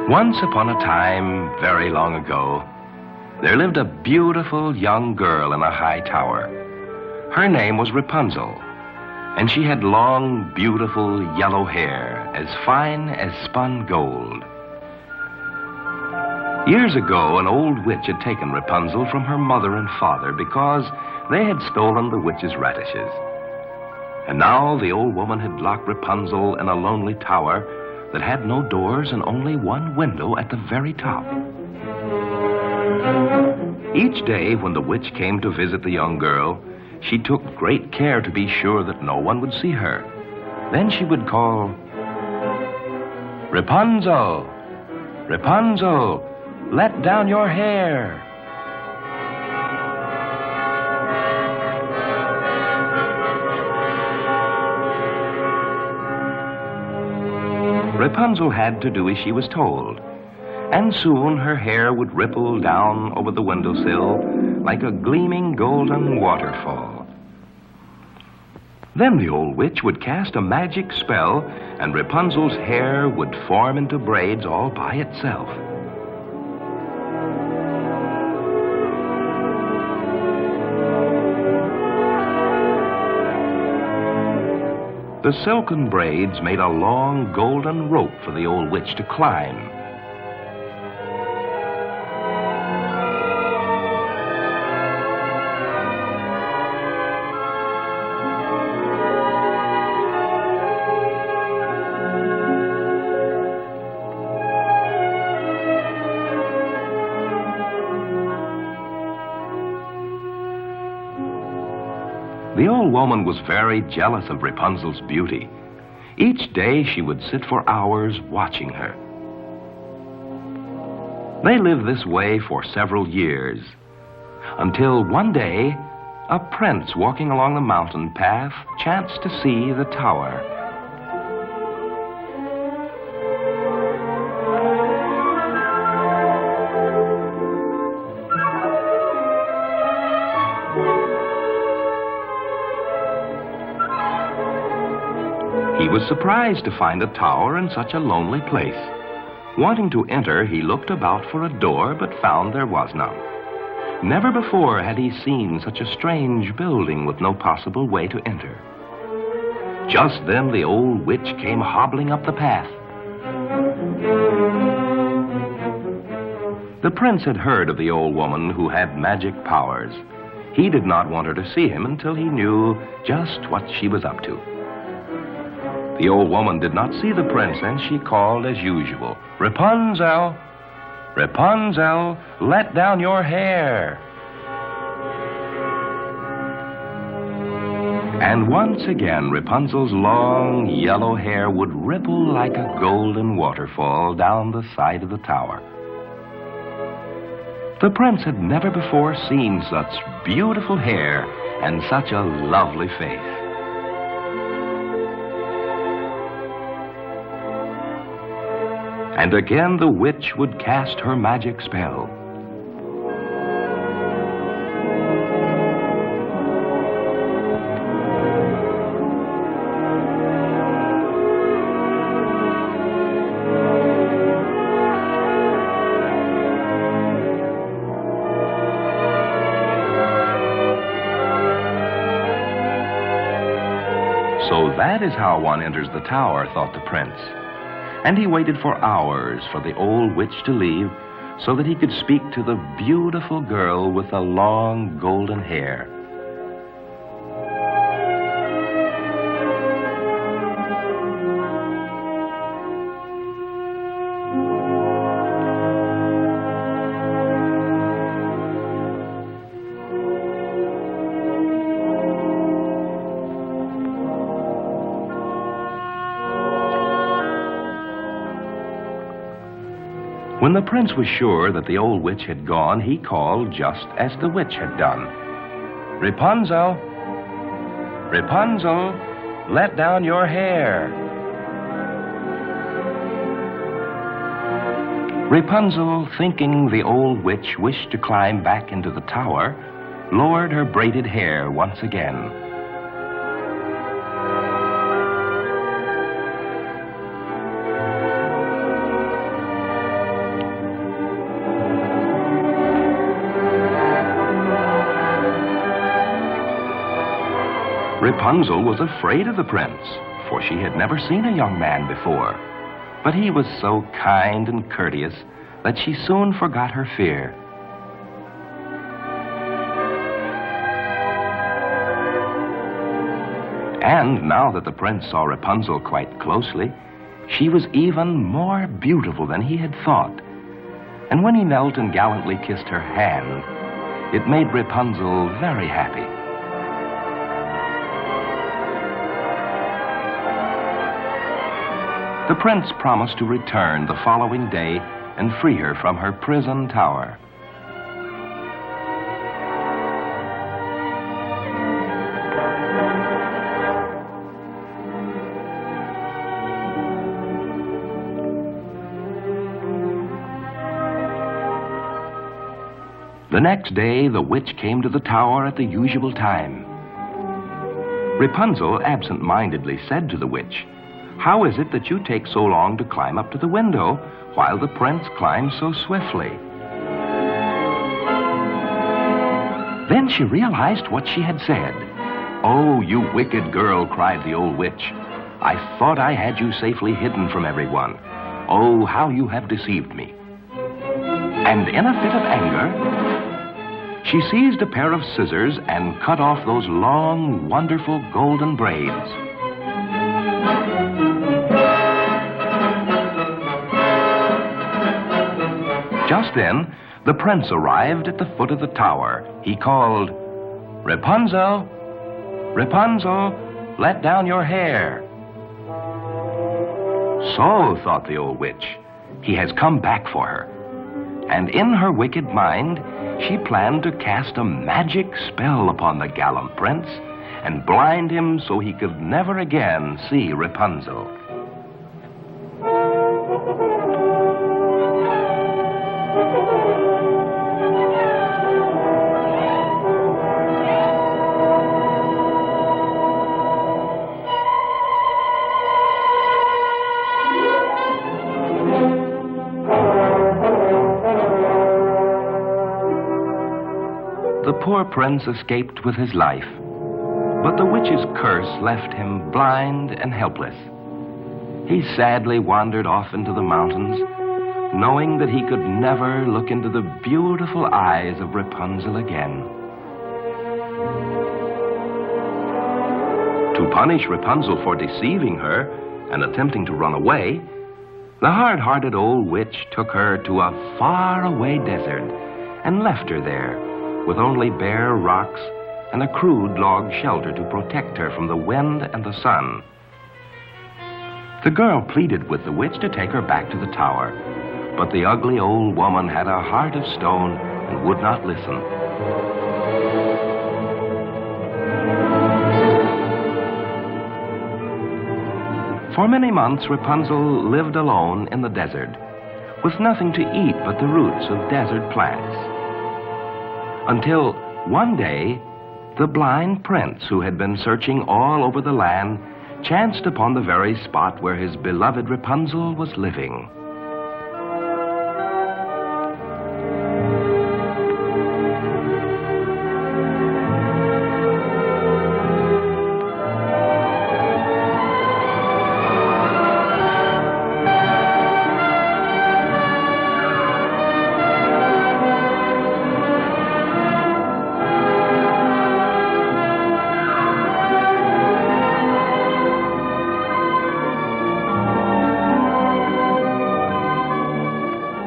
Once upon a time, very long ago, there lived a beautiful young girl in a high tower. Her name was Rapunzel, and she had long, beautiful yellow hair, as fine as spun gold. Years ago, an old witch had taken Rapunzel from her mother and father because they had stolen the witch's radishes. And now the old woman had locked Rapunzel in a lonely tower that had no doors and only one window at the very top. Each day when the witch came to visit the young girl, she took great care to be sure that no one would see her. Then she would call, "Rapunzel, Rapunzel, let down your hair." Rapunzel had to do as she was told, and soon her hair would ripple down over the windowsill like a gleaming golden waterfall. Then the old witch would cast a magic spell, and Rapunzel's hair would form into braids all by itself. The silken braids made a long golden rope for the old witch to climb. The old woman was very jealous of Rapunzel's beauty. Each day she would sit for hours watching her. They lived this way for several years, until one day a prince walking along the mountain path chanced to see the tower. He was surprised to find a tower in such a lonely place. Wanting to enter, he looked about for a door, but found there was none. Never before had he seen such a strange building with no possible way to enter. Just then the old witch came hobbling up the path. The prince had heard of the old woman who had magic powers. He did not want her to see him until he knew just what she was up to. The old woman did not see the prince, and she called as usual, "Rapunzel, Rapunzel, let down your hair." And once again, Rapunzel's long yellow hair would ripple like a golden waterfall down the side of the tower. The prince had never before seen such beautiful hair and such a lovely face. And again the witch would cast her magic spell. So that is how one enters the tower, thought the prince. And he waited for hours for the old witch to leave so that he could speak to the beautiful girl with the long golden hair. When the prince was sure that the old witch had gone, he called just as the witch had done. "Rapunzel, Rapunzel, let down your hair." Rapunzel, thinking the old witch wished to climb back into the tower, lowered her braided hair once again. Rapunzel was afraid of the prince, for she had never seen a young man before. But he was so kind and courteous that she soon forgot her fear. And now that the prince saw Rapunzel quite closely, she was even more beautiful than he had thought. And when he knelt and gallantly kissed her hand, it made Rapunzel very happy. The prince promised to return the following day and free her from her prison tower. The next day, the witch came to the tower at the usual time. Rapunzel absent-mindedly said to the witch, "How is it that you take so long to climb up to the window while the prince climbs so swiftly?" Then she realized what she had said. "Oh, you wicked girl," cried the old witch. "I thought I had you safely hidden from everyone. Oh, how you have deceived me." And in a fit of anger, she seized a pair of scissors and cut off those long, wonderful golden braids. Just then, the prince arrived at the foot of the tower. He called, "Rapunzel, Rapunzel, let down your hair." So, thought the old witch, he has come back for her. And in her wicked mind, she planned to cast a magic spell upon the gallant prince and blind him so he could never again see Rapunzel. The poor prince escaped with his life, but the witch's curse left him blind and helpless. He sadly wandered off into the mountains, knowing that he could never look into the beautiful eyes of Rapunzel again. To punish Rapunzel for deceiving her and attempting to run away, the hard-hearted old witch took her to a far-away desert and left her there, with only bare rocks and a crude log shelter to protect her from the wind and the sun. The girl pleaded with the witch to take her back to the tower, but the ugly old woman had a heart of stone and would not listen. For many months, Rapunzel lived alone in the desert, with nothing to eat but the roots of desert plants. Until one day, the blind prince, who had been searching all over the land, chanced upon the very spot where his beloved Rapunzel was living.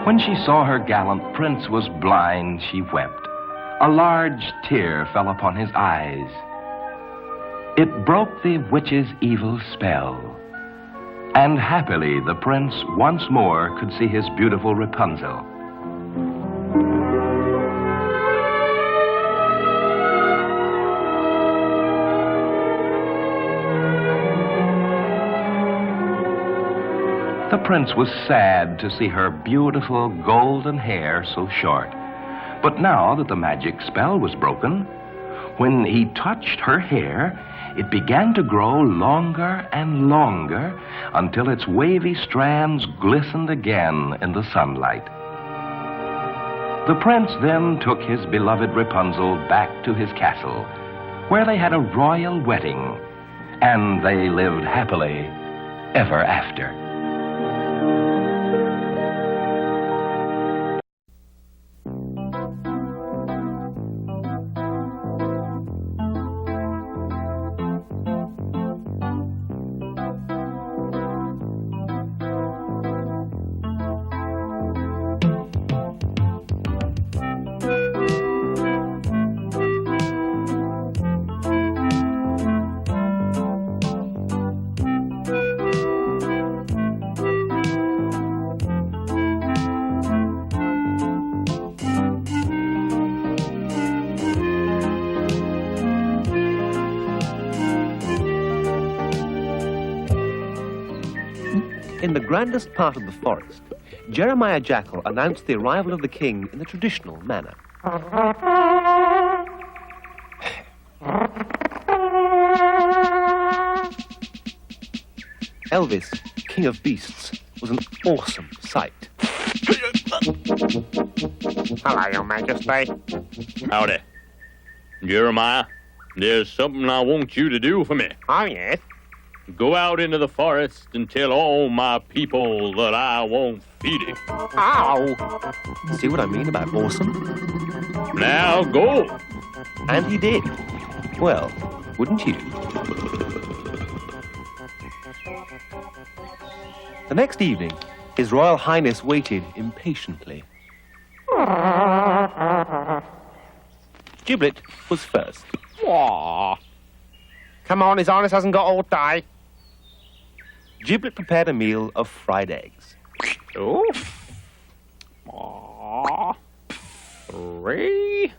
When she saw her gallant prince was blind, she wept. A large tear fell upon his eyes. It broke the witch's evil spell, and happily the prince once more could see his beautiful Rapunzel. The prince was sad to see her beautiful golden hair so short. But now that the magic spell was broken, when he touched her hair, it began to grow longer and longer until its wavy strands glistened again in the sunlight. The prince then took his beloved Rapunzel back to his castle, where they had a royal wedding, and they lived happily ever after. In the grandest part of the forest, Jeremiah Jackal announced the arrival of the king in the traditional manner. Elvis, king of beasts, was an awesome sight. Hello, Your Majesty. Howdy. Jeremiah, there's something I want you to do for me. Oh, yes? Go out into the forest and tell all my people that I won't feed it. Oh! See what I mean about awesome? Now go. And he did. Well, wouldn't you? The next evening, His Royal Highness waited impatiently. Giblet was first. Aw. Come on, His Highness hasn't got all day. Giblet prepared a meal of fried eggs. Two. Aw. Three.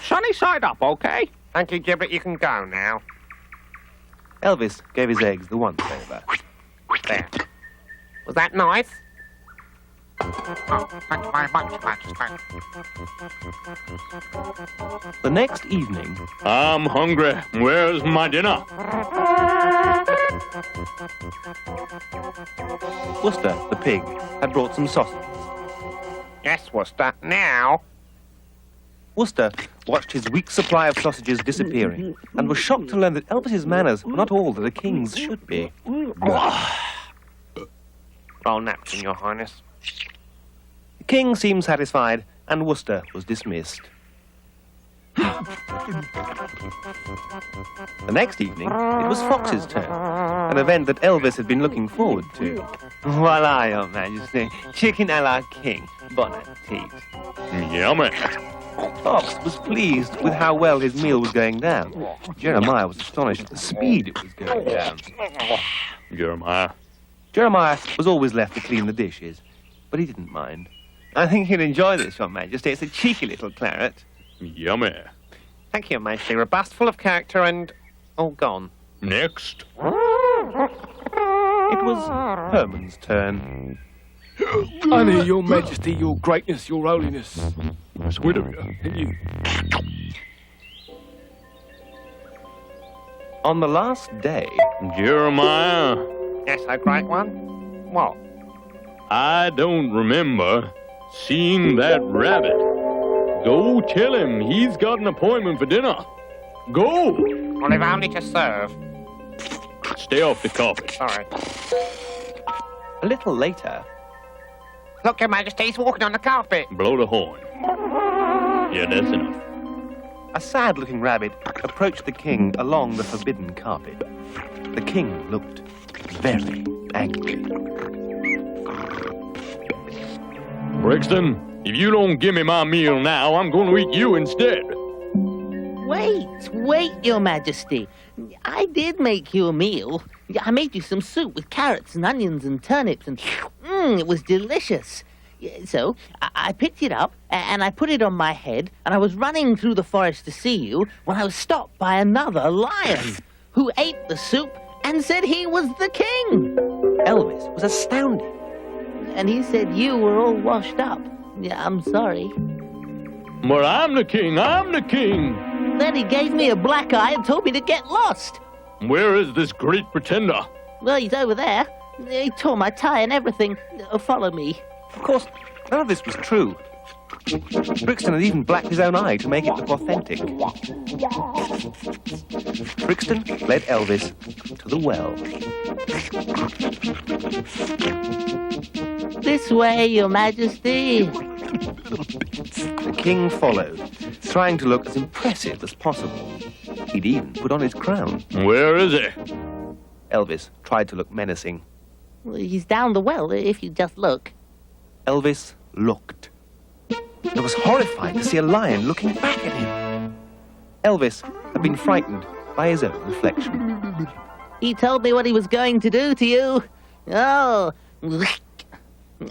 Sunny side up, okay? Thank you, Giblet. You can go now. Elvis gave his eggs the once over. There. Was that nice? Oh, thank you very much, Majesty. The next evening, I'm hungry. Where's my dinner? Worcester, the pig, had brought some sausages. Yes, Worcester. Now. Worcester watched his week's supply of sausages disappearing and was shocked to learn that Elvis's manners were not all that a king's should be. Roll napkin, Your Highness. The king seemed satisfied, and Worcester was dismissed. The next evening, it was Fox's turn, an event that Elvis had been looking forward to. Voila, Your Majesty. Chicken a la king. Bon appetit. Yummy. Fox was pleased with how well his meal was going down. Jeremiah was astonished at the speed it was going down. Jeremiah was always left to clean the dishes, but he didn't mind. I think you'll enjoy this, Your Majesty. It's a cheeky little claret. Yummy. Thank you, Your Majesty. Robust, full of character, and all gone. Next. It was Herman's turn. Honey, Your Majesty, Your Greatness, Your Holiness. Sweet of you. And you. On the last day, Jeremiah, Yes, a great one. What? I don't remember seeing that rabbit. Go tell him he's got an appointment for dinner. Go. Well, if only to serve. Stay off the carpet. Sorry. a little later, Look, Your Majesty, he's walking on the carpet. Blow the horn. Yeah, that's enough. a sad-looking rabbit approached the king along the forbidden carpet. The king looked very angry. Brixton, if you don't give me my meal now, I'm going to eat you instead. Wait, Your Majesty. I did make you a meal. I made you some soup with carrots and onions and turnips, and it was delicious. So I picked it up and I put it on my head, and I was running through the forest to see you when I was stopped by another lion who ate the soup and said he was the king. Elvis was astounded. And he said you were all washed up. Yeah, I'm sorry. But I'm the king. Then he gave me a black eye and told me to get lost. Where is this great pretender? Well, he's over there. He tore my tie and everything. Follow me. Of course, none of this was true. Brixton had even blacked his own eye to make it look authentic. Brixton led Elvis to the well. This way, Your Majesty. The king followed, trying to look as impressive as possible. He'd even put on his crown. Where is he? Elvis tried to look menacing. Well, he's down the well, if you just look. Elvis looked and was horrified to see a lion looking back at him. Elvis had been frightened by his own reflection. He told me what he was going to do to you. Oh,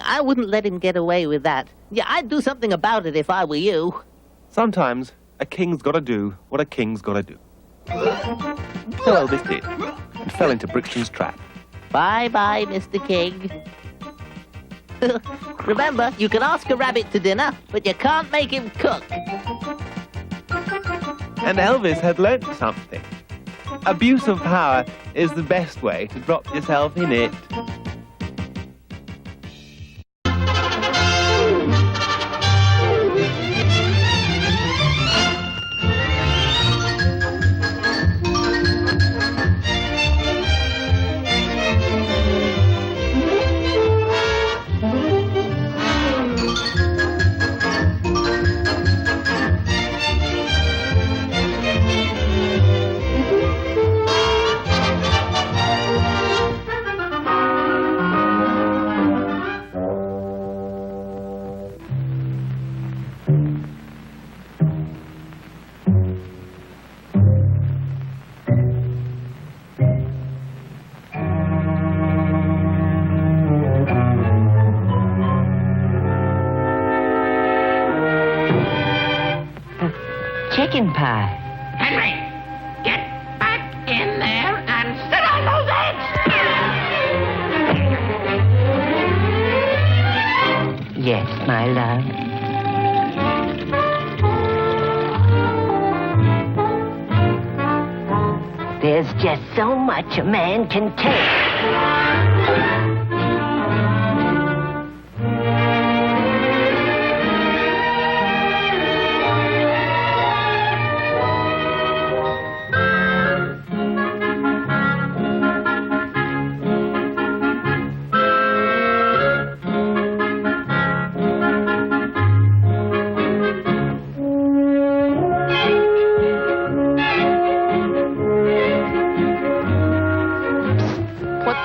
I wouldn't let him get away with that. Yeah, I'd do something about it if I were you. Sometimes a king's got to do what a king's got to do. So Elvis did, and fell into Brixton's trap. Bye-bye, Mr. King. Remember, you can ask a rabbit to dinner, but you can't make him cook. And Elvis had learnt something. Abuse of power is the best way to drop yourself in it. Chicken pie. Henry, get back in there and sit on those eggs! Yes, my love. There's just so much a man can take.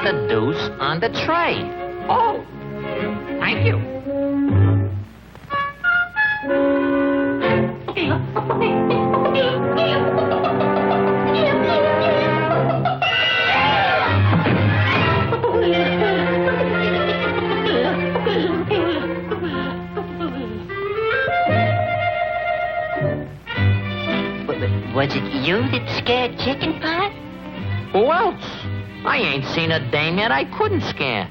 The deuce on the tray. Oh, thank you. Was it you that scared Chicken Pie? Who else? I ain't seen a dame yet I couldn't scare.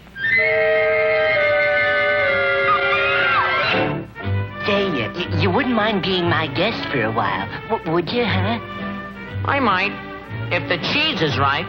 Say, you wouldn't mind being my guest for a while, would you, huh? I might, if the cheese is right.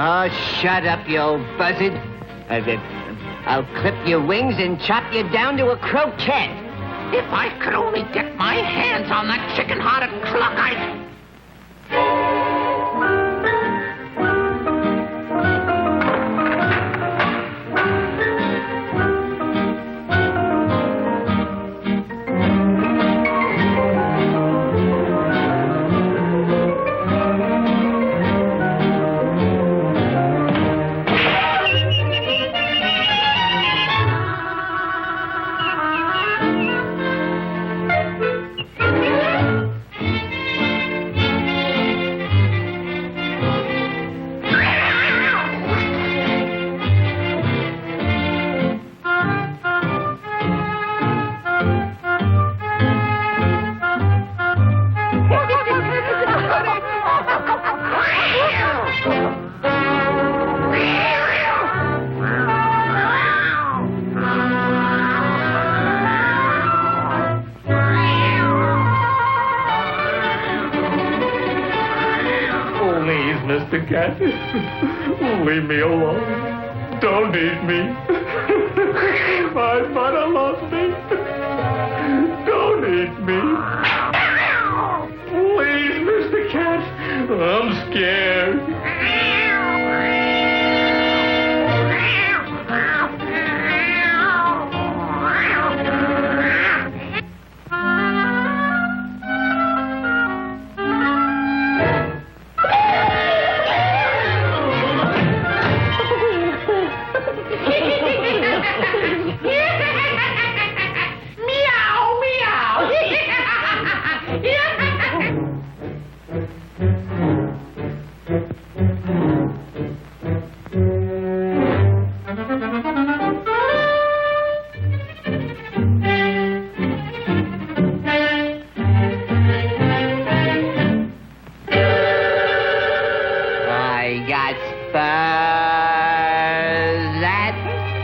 Oh, shut up, you old buzzard. I'll clip your wings and chop you down to a croquette. If I could only get my hands on that chicken-hearted cluck, I'd... Cat. Leave me alone. Don't eat me. My mother loves me. Don't eat me. Please, Mr. Cat. I'm scared. I got spurs that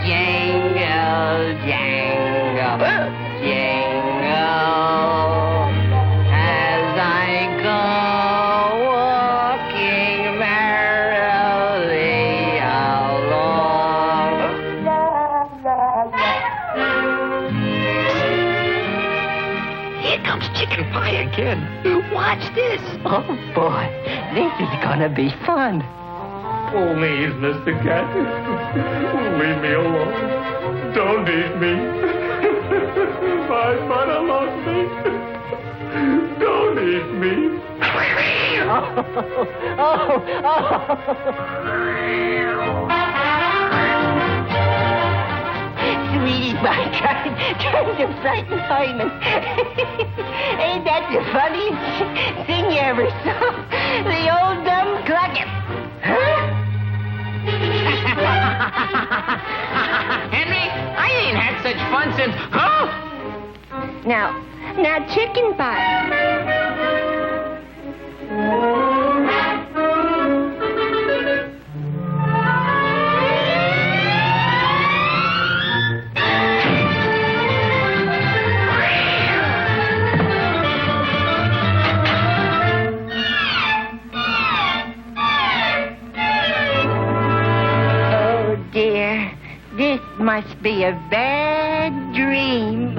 jingle, jangle, jingle as I go walking merrily along. Here comes Chicken Pie again. Watch this. Oh, boy. This is gonna be fun. Please, Mr. Cat. Leave me alone. Don't eat me. My mother loves me. Don't eat me. Sweetie Pie trying to frighten Hyman. Ain't that the funniest thing you ever saw? The old dumb clucket. Huh? Henry, I ain't had such fun since... Now, Chicken Pie. Dear, this must be a bad dream.